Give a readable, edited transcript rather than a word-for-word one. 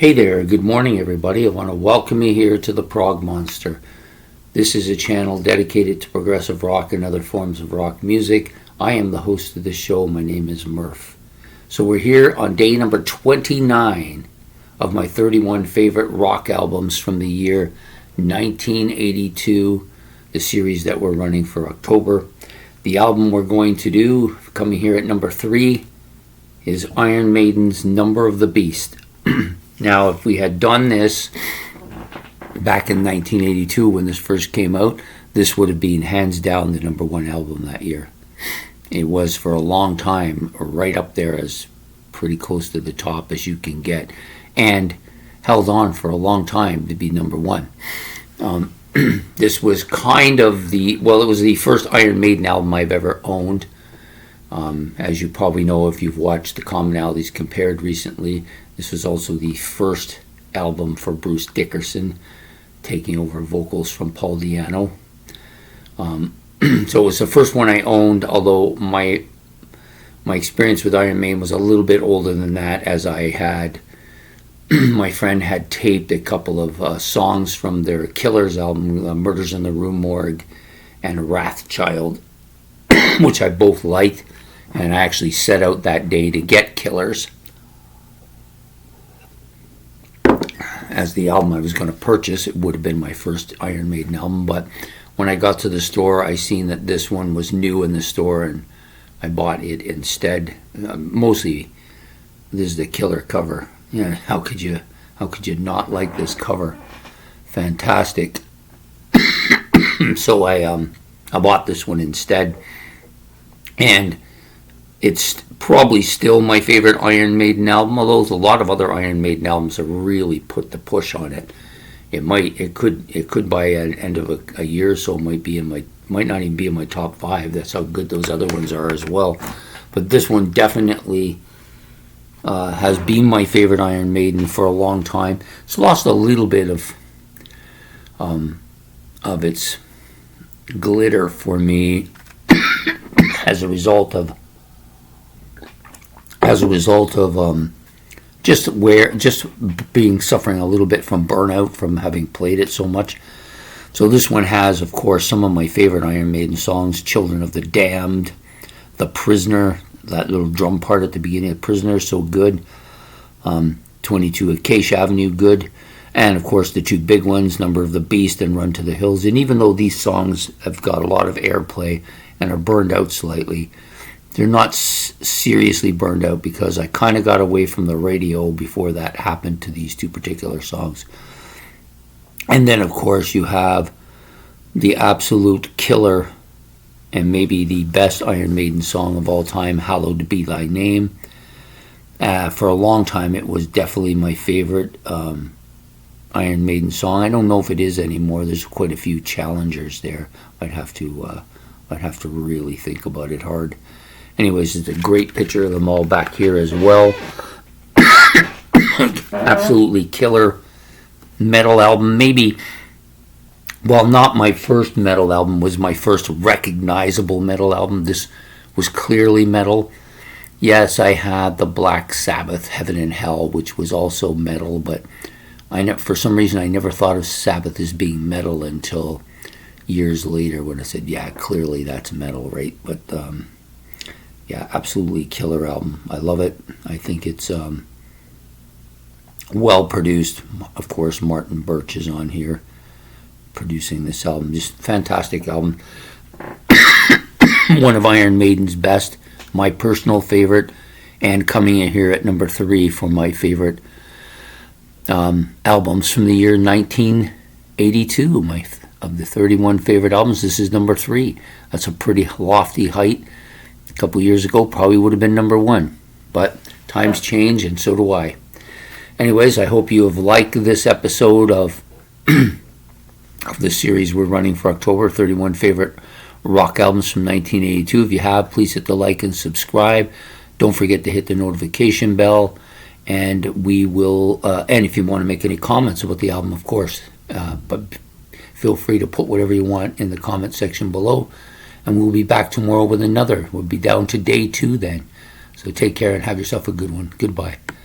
Hey there, good morning everybody. I want to welcome you here to the Prog Monster. This is a channel dedicated to progressive rock and other forms of rock music. I am the host of this show. My name is Murph. So we're here on day number 29 of my 31 favorite rock albums from the year 1982, the series that we're running for October. The album we're going to do, coming here at number 3, is Iron Maiden's Number of the Beast. Now, if we had done this back in 1982 when this first came out, this would have been hands down the number one album that year. It was for a long time right up there as pretty close to the top as you can get, and held on for a long time to be number one. This was kind of it was the first Iron Maiden album I've ever owned. As you probably know if you've watched the Commonalities Compared recently, this was also the first album for Bruce Dickinson, taking over vocals from Paul Di'Anno. So it was the first one I owned, although my experience with Iron Maiden was a little bit older than that, as I had my friend had taped a couple of songs from their Killers album, Murders in the Rue Morgue and Wrathchild, which I both liked, and I actually set out that day to get Killers as the album I was going to purchase. It would have been my first Iron Maiden album, but when I got to the store, I seen that this one was new in the store, and I bought it instead. Mostly, this is the Killer cover. Yeah, how could you not like this cover? Fantastic. So I bought this one instead, and it's probably still my favorite Iron Maiden album, although a lot of other Iron Maiden albums have really put the push on it. It could by an end of a year or so might not even be in my top 5. That's how good those other ones are as well. But this one definitely has been my favorite Iron Maiden for a long time. It's lost a little bit of its glitter for me as a result of suffering a little bit from burnout from having played it so much. So this one has, of course, some of my favorite Iron Maiden songs: Children of the Damned, The Prisoner, that little drum part at the beginning of Prisoner, so good. 22 Acacia Avenue, good. And of course the two big ones, Number of the Beast and Run to the Hills. And even though these songs have got a lot of airplay and are burned out slightly, they're not seriously burned out, because I kind of got away from the radio before that happened to these two particular songs. And then, of course, you have the absolute killer and maybe the best Iron Maiden song of all time, Hallowed Be Thy Name. For a long time, it was definitely my favorite Iron Maiden song. I don't know if it is anymore. There's quite a few challengers there. I'd have to really think about it hard. Anyways, it's a great picture of them all back here as well. Absolutely killer metal album. Maybe, well, not my first metal album, was my first recognizable metal album. This was clearly metal. Yes, I had the Black Sabbath Heaven and Hell, which was also metal, but for some reason I never thought of Sabbath as being metal until years later when I said, yeah, clearly that's metal, right? But yeah, absolutely killer album. I love it. I think it's well produced. Of course, Martin Birch is on here producing this album. Just fantastic album. One of Iron Maiden's best, my personal favorite, and coming in here at number 3 for my favorite albums from the year 1982. Of the 31 favorite albums, this is number 3. That's a pretty lofty height. A couple years ago, probably would have been number 1. But times change, and so do I. Anyways, I hope you have liked this episode of the series we're running for October, 31 favorite rock albums from 1982. If you have, please hit the like and subscribe. Don't forget to hit the notification bell. And we will, and if you want to make any comments about the album, of course, but feel free to put whatever you want in the comment section below. And we'll be back tomorrow with another. We'll be down to day 2 then. So take care and have yourself a good one. Goodbye.